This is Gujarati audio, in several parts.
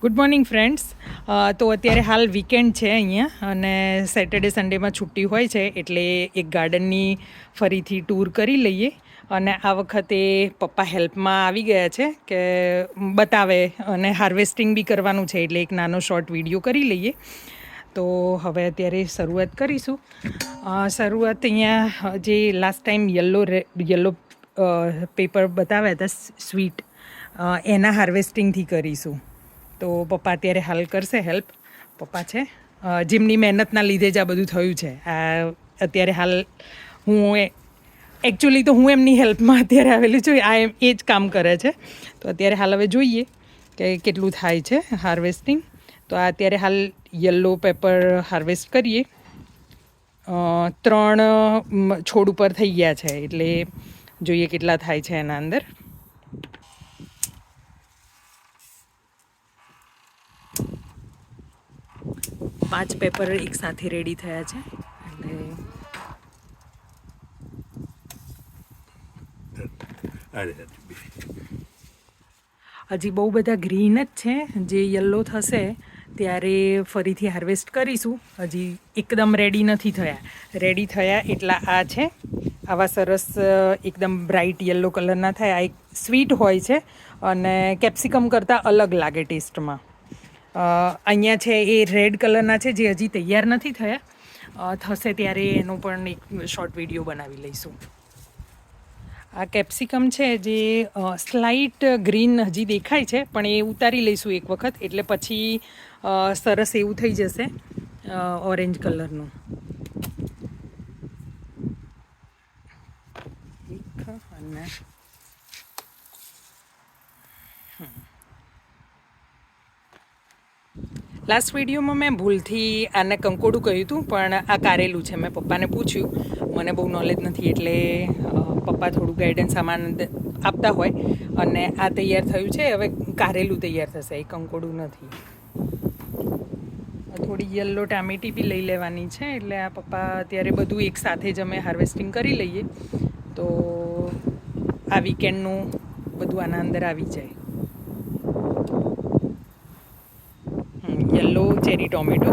Good morning friends. તો અત્યારે હાલ વીકેન્ડ છે અહીંયા અને સેટરડે સન્ડેમાં છુટ્ટી હોય છે એટલે એક ગાર્ડનની ફરીથી ટૂર કરી લઈએ. અને આ વખતે પપ્પા હેલ્પમાં આવી ગયા છે કે બતાવે અને હાર્વેસ્ટિંગ બી કરવાનું છે એટલે એક નાનો શોર્ટ વિડીયો કરી લઈએ. તો હવે અત્યારે શરૂઆત કરીશું. શરૂઆત અહીંયા જે લાસ્ટ ટાઈમ યલો પેપર બતાવ્યા હતા સ્વીટ, એના હાર્વેસ્ટિંગથી કરીશું. તો પપ્પા અત્યારે હાલ કરશે હેલ્પ. પપ્પા છે જેમની મહેનતના લીધે જ આ બધું થયું છે. અત્યારે હાલ એકચ્યુઅલી તો હું એમની હેલ્પમાં અત્યારે આવેલી છું. એ જ કામ કરે છે. તો અત્યારે હાલ હવે જોઈએ કે કેટલું થાય છે હાર્વેસ્ટિંગ. તો આ અત્યારે હાલ યલો પેપર હાર્વેસ્ટ કરીએ. 3 છોડ ઉપર થઈ ગયા છે એટલે જોઈએ કેટલા થાય છે એના અંદર. પાંચ પેપર એક સાથે રેડી થયા છે એટલે હજી બહુ બધા ગ્રીન જ છે. જે યલો થશે ત્યારે ફરીથી હાર્વેસ્ટ કરીશું. હજી એકદમ રેડી નથી થયા. રેડી થયા એટલા આ છે. આવા સરસ એકદમ બ્રાઇટ યલો કલરના થાય. આ એક સ્વીટ હોય છે અને કેપ્સિકમ કરતાં અલગ લાગે ટેસ્ટમાં. અહીંયા છે એ રેડ કલરના છે જે હજી તૈયાર નથી થયા. થશે ત્યારે એનો પણ એક શોર્ટ વિડીયો બનાવી લઈશું. આ કેપ્સિકમ છે જે સ્લાઇટ ગ્રીન હજી દેખાય છે પણ એ ઉતારી લઈશું એક વખત એટલે પછી સરસ એવું થઈ જશે ઓરેન્જ કલરનું. અને લાસ્ટ વિડીયોમાં મેં ભૂલથી આને કંકોડું કહ્યું હતું પણ આ કારેલું છે. મેં પપ્પાને પૂછ્યું, મને બહુ નોલેજ નથી એટલે પપ્પા થોડું ગાઈડન્સ આમાં આપતા હોય. અને આ તૈયાર થયું છે. હવે કારેલું તૈયાર થશે, એ કંકોડું નથી. થોડી યલો ટામેટી બી લઈ લેવાની છે એટલે આ પપ્પા અત્યારે બધું એક સાથે જ અમે હાર્વેસ્ટિંગ કરી લઈએ તો આ વીકેન્ડનું બધું આના અંદર આવી જાય. Yellow cherry tomato.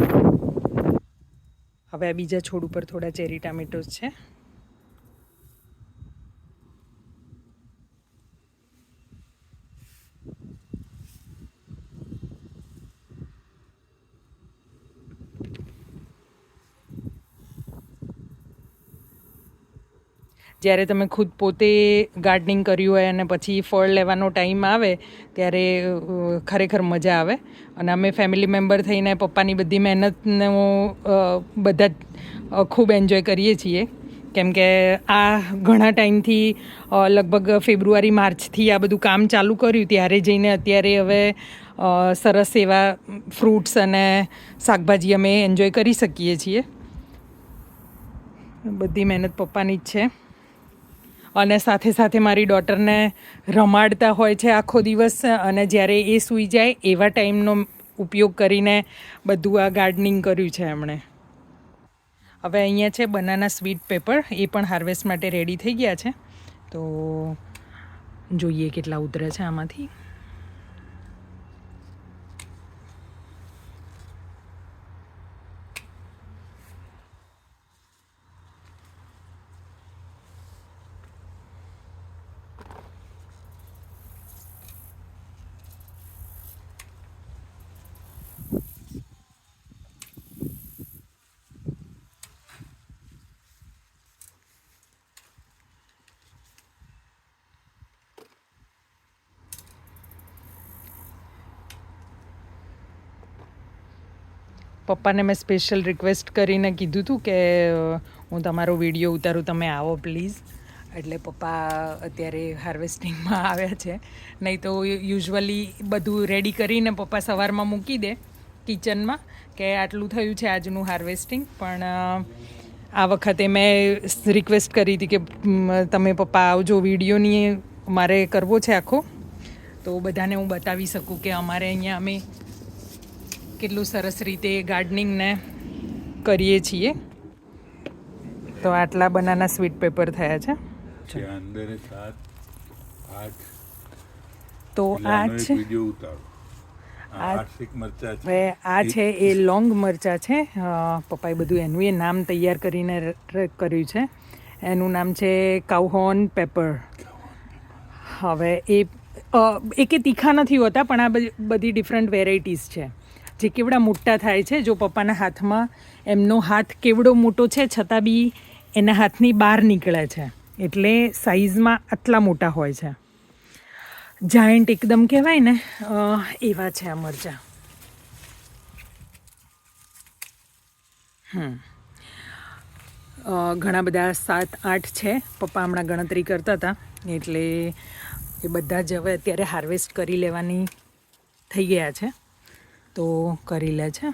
હવે આ બીજા છોડ ઉપર થોડા ચેરી ટામેટોસ છે. જ્યારે તમે ખુદ પોતે ગાર્ડનિંગ કર્યું હોય અને પછી ફળ લેવાનો ટાઈમ આવે ત્યારે ખરેખર મજા આવે. અને અમે ફેમિલી મેમ્બર થઈને પપ્પાની બધી મહેનતનો બધા જ ખૂબ એન્જોય કરીએ છીએ. કેમ કે આ ઘણા ટાઈમથી લગભગ ફેબ્રુઆરી માર્ચથી આ બધું કામ ચાલુ કર્યું ત્યારે જઈને અત્યારે હવે સરસ એવા ફ્રૂટ્સ અને શાકભાજી અમે એન્જોય કરી શકીએ છીએ. બધી મહેનત પપ્પાની જ છે. અને સાથે સાથે મારી ડોટરને રમાડતા હોય છે આખો દિવસ. અને જ્યારે એ સૂઈ જાય એવા ટાઈમનો ઉપયોગ કરીને બધું આ ગાર્ડનિંગ કર્યું છે એમણે. હવે અહીંયા છે બનાના સ્વીટ પેપર, એ પણ હાર્વેસ્ટ માટે રેડી થઈ ગયા છે. તો જોઈએ કેટલા ઉતરે છે આમાંથી. પપ્પાને મેં સ્પેશિયલ રિક્વેસ્ટ કરીને કીધું હતું કે હું તમારો વિડીયો ઉતારું, તમે આવો પ્લીઝ. એટલે પપ્પા અત્યારે હાર્વેસ્ટિંગમાં આવ્યા છે. નહીં તો યુઝ્યુઅલી બધું રેડી કરીને પપ્પા સવારમાં મૂકી દે કિચનમાં કે આટલું થયું છે આજનું હાર્વેસ્ટિંગ. પણ આ વખતે મેં રિક્વેસ્ટ કરી હતી કે તમે પપ્પા આવજો, વિડીયોની મારે કરવો છે આખો, તો બધાને હું બતાવી શકું કે અમારે અહીંયા અમે કેટલું સરસ રીતે ગાર્ડનિંગને કરીએ છીએ. તો આટલા બનાના સ્વીટ પેપર થયા છે. તો આ છે આર્ટિક મરચા છે. હવે આ છે એ લોંગ મરચા છે. પપ્પાએ બધું એનું એ નામ તૈયાર કરીને કર્યું છે. એનું નામ છે કાઉહોર્ન પેપર. હવે એ કે તીખા નથી હોતા, પણ આ બધી ડિફરન્ટ વેરાયટીઝ છે જે કેવડા મોટા થાય છે. જો પપ્પાના હાથમાં, એમનો હાથ કેવડો મોટો છે છતાં બી એના હાથની બહાર નીકળે છે, એટલે સાઇઝમાં આટલા મોટા હોય છે. જાયન્ટ એકદમ કહેવાય ને, એવા છે આ મરચાં. ઘણા બધા 7-8 છે. પપ્પા હમણાં ગણતરી કરતા હતા, એટલે એ બધા જ હવે અત્યારે હાર્વેસ્ટ કરી લેવાની થઈ ગયા છે, તો કરી લે છે.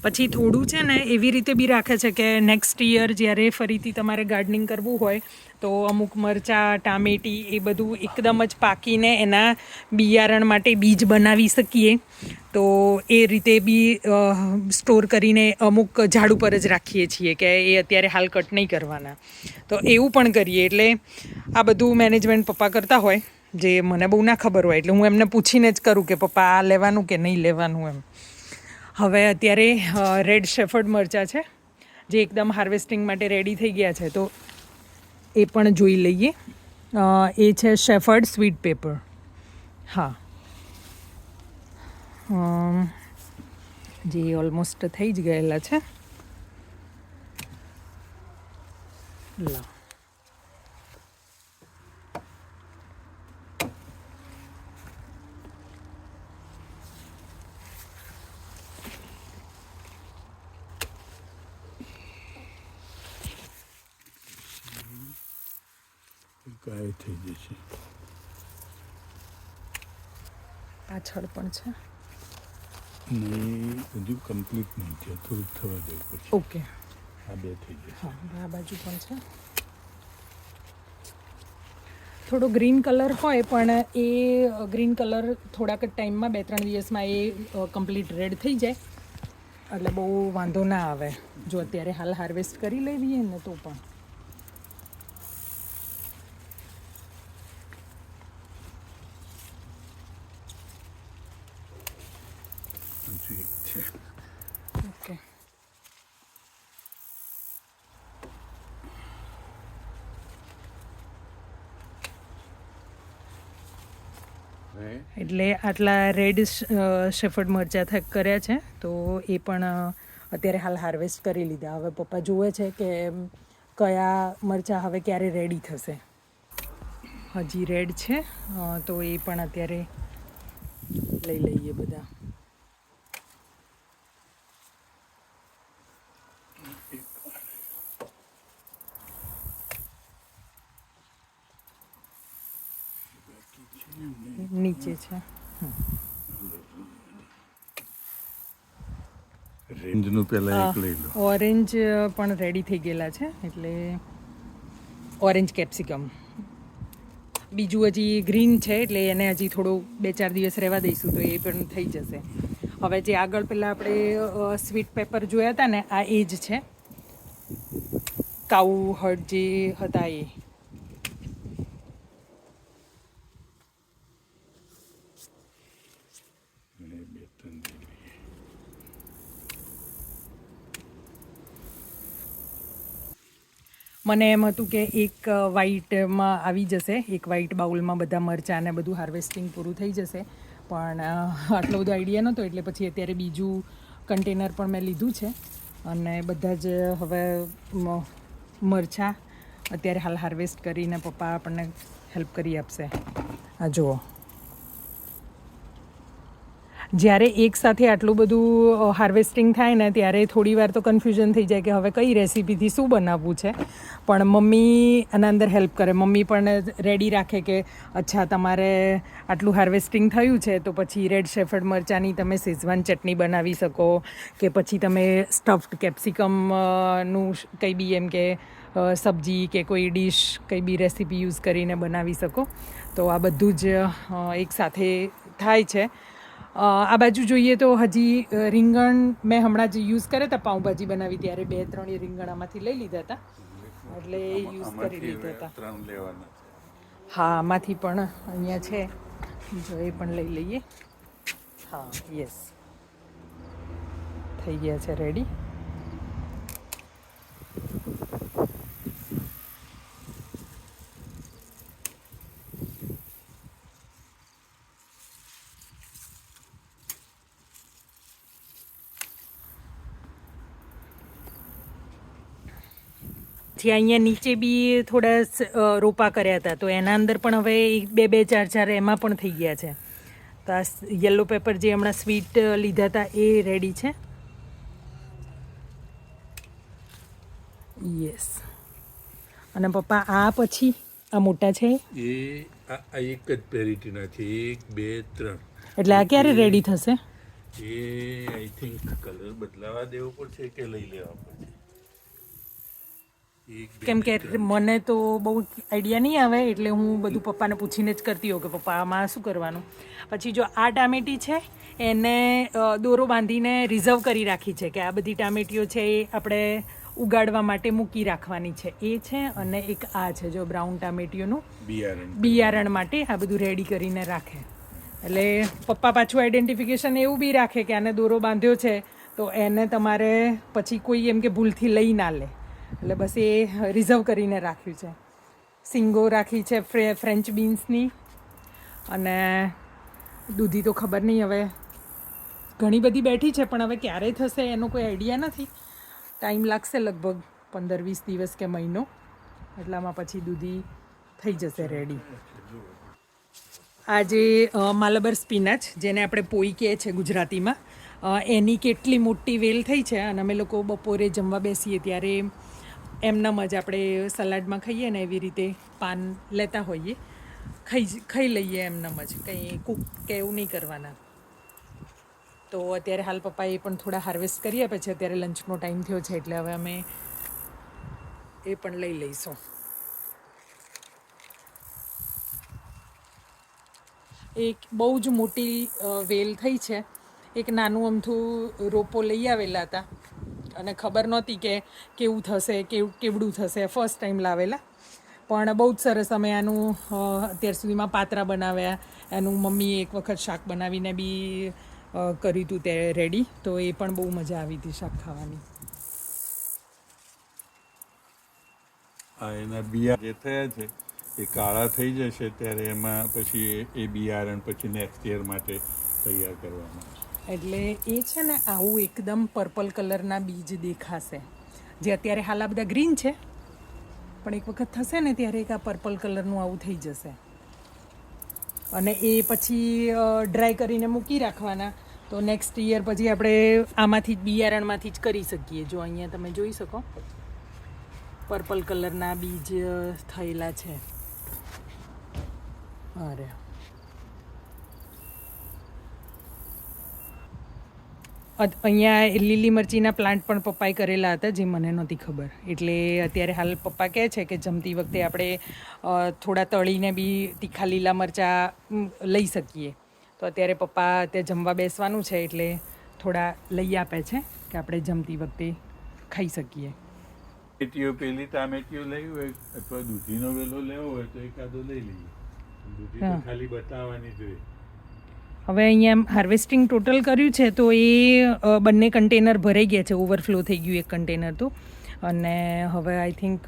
પછી થોડું છે ને એવી રીતે બી રાખે છે કે નેક્સ્ટ યર જ્યારે ફરીથી તમારે ગાર્ડનિંગ કરવું હોય તો અમુક મરચાં, ટામેટી એ બધું એકદમ જ પાકીને એના બિયારણ માટે બીજ બનાવી શકીએ, તો એ રીતે બી સ્ટોર કરીને અમુક ઝાડ ઉપર જ રાખીએ છીએ કે એ અત્યારે હાલ કટ નહીં કરવાના. તો એવું પણ કરીએ. એટલે આ બધું મેનેજમેન્ટ પપ્પા કરતા હોય, જે મને બહુ ના ખબર હોય, એટલે હું એમને પૂછીને જ કરું કે પપ્પા આ લેવાનું કે નહીં લેવાનું એમ. હવે અત્યારે રેડ શેફર્ડ મરચાં છે જે એકદમ હાર્વેસ્ટિંગ માટે રેડી થઈ ગયા છે, તો એ પણ જોઈ લઈએ. એ છે શેફર્ડ સ્વીટ પેપર. હા, જે ઓલમોસ્ટ થઈ જ ગયેલા છે. લા, ગાય થઈ જશે. પાછળ પણ છે. નહીં, હજુ કમ્પ્લીટ નહીં થયા, થોડુંક થવા દેવું પડશે. ઓકે, આ બે થઈ જશે. હા, આ બાજુ પણ છે. થોડો ગ્રીન કલર હોય, પણ એ ગ્રીન કલર થોડાક જ ટાઈમમાં 2-3 દિવસમાં એ કમ્પ્લીટ રેડ થઈ જાય, એટલે બહુ વાંધો ના આવે. જો અત્યારે હાલ હાર્વેસ્ટ કરી લેવીએ ને તો પણ. હજુ એક છે. ઓકે, એટલે આટલા રેડ શેફર્ડ મરચાં કર્યા છે, તો એ પણ અત્યારે હાલ હાર્વેસ્ટ કરી લીધા. હવે પપ્પા જુએ છે કે કયા મરચાં હવે ક્યારે રેડી થશે. હજી રેડ છે, તો એ પણ અત્યારે લઈ લઈએ બધા. નીચે છે. રેન્જનું પહેલા એક લઈ લો. ઓરેન્જ પણ રેડી થઈ ગયેલા છે, એટલે ઓરેન્જ કેપ્સિકમ. બીજું હજી ગ્રીન છે, એટલે એને હજી થોડું 2-4 દિવસ રહેવા દઈશું, તો એ પણ થઈ જશે. હવે જે આગળ પહેલાં આપણે સ્વીટ પેપર જોયા હતા ને, આ એ જ છે. કાઉ હર્ડ જે હતા એ. મને એમ હતું કે એક વ્હાઈટમાં આવી જશે, એક વ્હાઈટ બાઉલમાં બધા મરચાં ને બધું હાર્વેસ્ટિંગ પૂરું થઈ જશે, પણ આટલો બધો આઈડિયા નહોતો, એટલે પછી અત્યારે બીજું કન્ટેનર પણ મેં લીધું છે, અને બધા જ હવે મરચાં અત્યારે હાલ હાર્વેસ્ટ કરીને પપ્પા આપણને હેલ્પ કરી આપશે. આ જુઓ, જ્યારે એકસાથે આટલું બધું હાર્વેસ્ટિંગ થાય ને, ત્યારે થોડી વાર તો કન્ફ્યુઝન થઈ જાય કે હવે કઈ રેસીપીથી શું બનાવવું છે, પણ મમ્મી આના અંદર હેલ્પ કરે. મમ્મી પણ રેડી રાખે કે અચ્છા, તમારે આટલું હાર્વેસ્ટિંગ થયું છે, તો પછી રેડ શેફર્ડ મરચાંની તમે શેઝવાન ચટણી બનાવી શકો, કે પછી તમે સ્ટફ્ડ કેપ્સિકમનું કંઈ બી એમ કે સબ્જી કે કોઈ ડીશ કંઈ બી રેસીપી યુઝ કરીને બનાવી શકો. તો આ બધું જ એકસાથે થાય છે. આ બાજુ જોઈએ તો હજી રીંગણ મેં હમણાં જ યુઝ કર્યા હતા પાઉંભાજી બનાવી ત્યારે 2-3 રીંગણ આમાંથી લઈ લીધા હતા એટલે એ યુઝ કરી લીધા હતા. 3 લેવાના છે. હા આમાંથી પણ અહીંયા છે જો એ પણ લઈ લઈએ. હા યસ થઈ ગયા છે રેડી. જે અહીંયા નીચે બી થોડા રોપા કર્યા હતા તો એના અંદર પણ હવે 2-4 એમાં પણ થઈ ગયા છે. તો આ યલો પેપર જે હમણાં સ્વીટ લીધા હતા એ રેડી છે. યસ. અને પપ્પા આ પછી આ મોટા છે એ આ એક જ પેરીટીના છે. 1, 2, 3. એટલે આ ક્યારે રેડી થશે? એ આઈ થિંક કલર બદલાવા દેવો પડશે કે લઈ લેવા પડશે. કેમ કે મને તો બહુ આઈડિયા નહીં આવે એટલે હું બધું પપ્પાને પૂછીને જ કરતી હોઉં કે પપ્પા આમાં શું કરવાનું. પછી જો આ ટામેટી છે એને દોરો બાંધીને રિઝર્વ કરી રાખી છે કે આ બધી ટામેટીઓ છે એ આપણે ઉગાડવા માટે મૂકી રાખવાની છે. એ છે અને એક આ છે જો બ્રાઉન ટામેટીઓનું બિયારણ માટે આ બધું રેડી કરીને રાખે. એટલે પપ્પા પાછું આઈડેન્ટિફિકેશન એવું બી રાખે કે આને દોરો બાંધ્યો છે તો એને તમારે પછી કોઈ એમ કે ભૂલથી લઈ ના લે. એટલે બસ એ રિઝર્વ કરીને રાખ્યું છે. સિંગો રાખી છે ફ્રેન્ચ બીન્સની અને દૂધી તો ખબર નહીં હવે ઘણી બધી બેઠી છે પણ હવે ક્યારે થશે એનો કોઈ આઈડિયા નથી. ટાઈમ લાગશે લગભગ 15-20 દિવસ કે મહિનો એટલામાં પછી દૂધી થઈ જશે રેડી. આ જે માલાબર સ્પિનાચ જેને આપણે પોઈ કહે છે ગુજરાતીમાં એની કેટલી મોટી વેલ થઈ છે અને અમે લોકો બપોરે જમવા બેસીએ ત્યારે એમનામ જ આપણે સલાડમાં ખાઈએ ને એવી રીતે પાન લેતા હોઈએ ખાઈ લઈએ એમનામ જ કંઈ કૂક કે એવું નહીં કરવાના. તો અત્યારે હાલ પપ્પાએ પણ થોડા હાર્વેસ્ટ કરી આપે છે. અત્યારે લંચનો ટાઈમ થયો છે એટલે હવે અમે એ પણ લઈ લઈશું. એક બહુ જ મોટી વેલ થઈ છે. એક નાનું અમથું રોપો લઈ આવેલા હતા અને ખબર નહોતી કે કેવું થશે કેવડું થશે. ફર્સ્ટ ટાઈમ લાવેલા પણ બહુ જ સરસ અમે આનું અત્યાર સુધીમાં પાત્રા બનાવ્યા. એનું મમ્મીએ એક વખત શાક બનાવીને બી કર્યું હતું તે રેડી. તો એ પણ બહુ મજા આવી હતી શાક ખાવાની. આ એના બિયા જે થયા છે એ કાળા થઈ જશે ત્યારે એમાં પછી એ બિયારણ પછી નેક્સ્ટ યર માટે તૈયાર કરવામાં આવશે. એટલે એ છે ને આવું એકદમ પર્પલ કલરના બીજ દેખાશે. જે અત્યારે હાલ આ બધા ગ્રીન છે પણ એક વખત થશે ને ત્યારે એક આ પર્પલ કલરનું આવું થઈ જશે અને એ પછી ડ્રાય કરીને મૂકી રાખવાના. તો નેક્સ્ટ યર પછી આપણે આમાંથી જ બિયારણમાંથી જ કરી શકીએ. જો અહીંયા તમે જોઈ શકો પર્પલ કલરના બીજ થયેલા છે. અરે અહીંયા લીલી મરચીના પ્લાન્ટ પણ પપ્પાએ કરેલા હતા જે મને નહોતી ખબર. એટલે અત્યારે હાલ પપ્પા કહે છે કે જમતી વખતે આપણે થોડા તળીને બી તીખા લીલા મરચાં લઈ શકીએ. તો અત્યારે પપ્પા ત્યાં જમવા બેસવાનું છે એટલે થોડા લઈ આપે છે કે આપણે જમતી વખતે ખાઈ શકીએ. પેલી ટામેટીઓ લેવી હોય અથવા દૂધીનો વેલો લેવો હોય તો એકાદો લઈ લઈએ. દૂધી તો ખાલી બતાવવાની જોઈએ. હવે અહીંયા હાર્વેસ્ટિંગ ટોટલ કર્યું છે તો એ બંને કન્ટેનર ભરાઈ ગયા છે. ઓવરફ્લો થઈ ગયું એક કન્ટેનર તો. અને હવે આઈ થિંક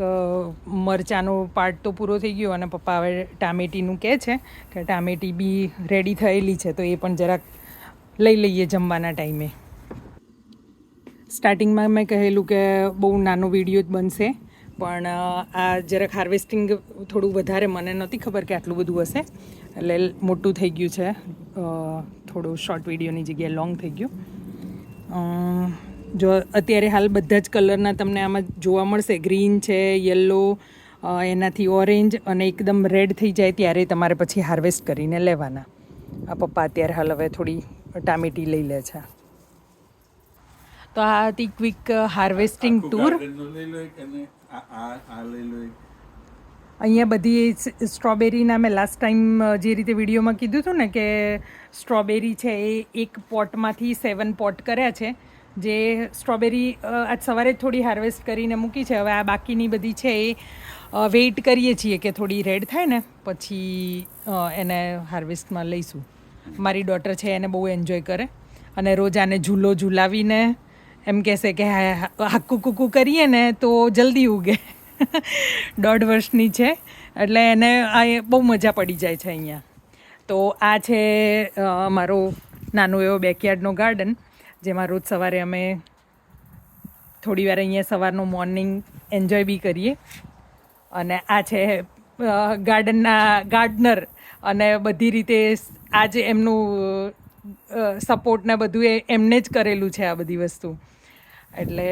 મરચાંનો પાર્ટ તો પૂરો થઈ ગયો અને પપ્પા હવે ટામેટીનું કહે છે કે ટામેટી બી રેડી થયેલી છે તો એ પણ જરાક લઈ લઈએ જમવાના ટાઈમે. સ્ટાર્ટિંગમાં મેં કહેલું કે બહુ નાનો વિડીયો જ બનશે પણ આ જરાક હાર્વેસ્ટિંગ થોડું વધારે મને નહોતી ખબર કે આટલું બધું હશે એટલે મોટું થઈ ગયું છે. થોડું શોર્ટ વિડીયોની જગ્યાએ લોંગ થઈ ગયું. જો અત્યારે હાલ બધા જ કલરના તમને આમાં જોવા મળશે. ગ્રીન છે, યલો, એનાથી ઓરેન્જ અને એકદમ રેડ થઈ જાય ત્યારે તમારે પછી હાર્વેસ્ટ કરીને લેવાના. આ પપ્પા અત્યારે હાલ હવે થોડી ટામેટી લઈ લે છે. તો આ હતી ક્વિક હાર્વેસ્ટિંગ ટૂર. અહીંયા બધી સ્ટ્રોબેરીના મેં લાસ્ટ ટાઈમ જે રીતે વિડીયોમાં કીધું હતું ને કે સ્ટ્રોબેરી છે એ એક પોટમાંથી 7 પોટ કર્યા છે. જે સ્ટ્રોબેરી આજ સવારે જ થોડી હાર્વેસ્ટ કરીને મૂકી છે. હવે આ બાકીની બધી છે એ વેઇટ કરીએ છીએ કે થોડી રેડ થાય ને પછી એને હાર્વેસ્ટમાં લઈશું. મારી ડોટર છે એને બહુ એન્જોય કરે અને રોજ આને ઝૂલો ઝૂલાવીને એમ કહેશે કે હાક્કુ કુકુ કરીએ ને તો જલ્દી ઉગે. 1.5 વર્ષની છે એટલે એને આ બહુ મજા પડી જાય છે અહીંયા. તો આ છે અમારો નાનો એવો બેકયાર્ડનો ગાર્ડન જેમાં રોજ સવારે અમે થોડી વાર અહીંયા સવારનો મોર્નિંગ એન્જોય બી કરીએ. અને આ છે ગાર્ડનના ગાર્ડનર અને બધી રીતે આજે એમનું સપોર્ટ ને બધું એમને જ કરેલું છે આ બધી વસ્તુ. એટલે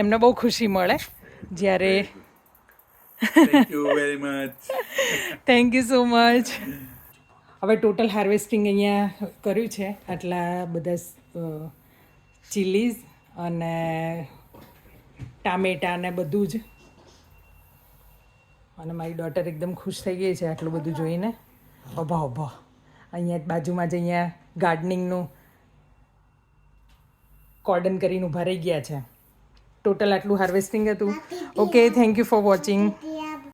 એમને બહુ ખુશી મળે જ્યારે thank you very much. Thank you so much. હવે ટોટલ હાર્વેસ્ટિંગ અહીંયા કર્યું છે. આટલા બધા ચીલીઝ અને ટામેટા ને બધું જ. અને મારી ડોટર એકદમ ખુશ થઈ ગઈ છે આટલું બધું જોઈને. ઊભા અહીંયા બાજુમાં જ અહીંયા ગાર્ડનિંગનું કોર્ડન કરીને ઊભા રહી ગયા છે. ટોટલ આટલું હાર્વેસ્ટિંગ હતું. Okay, thank you for watching.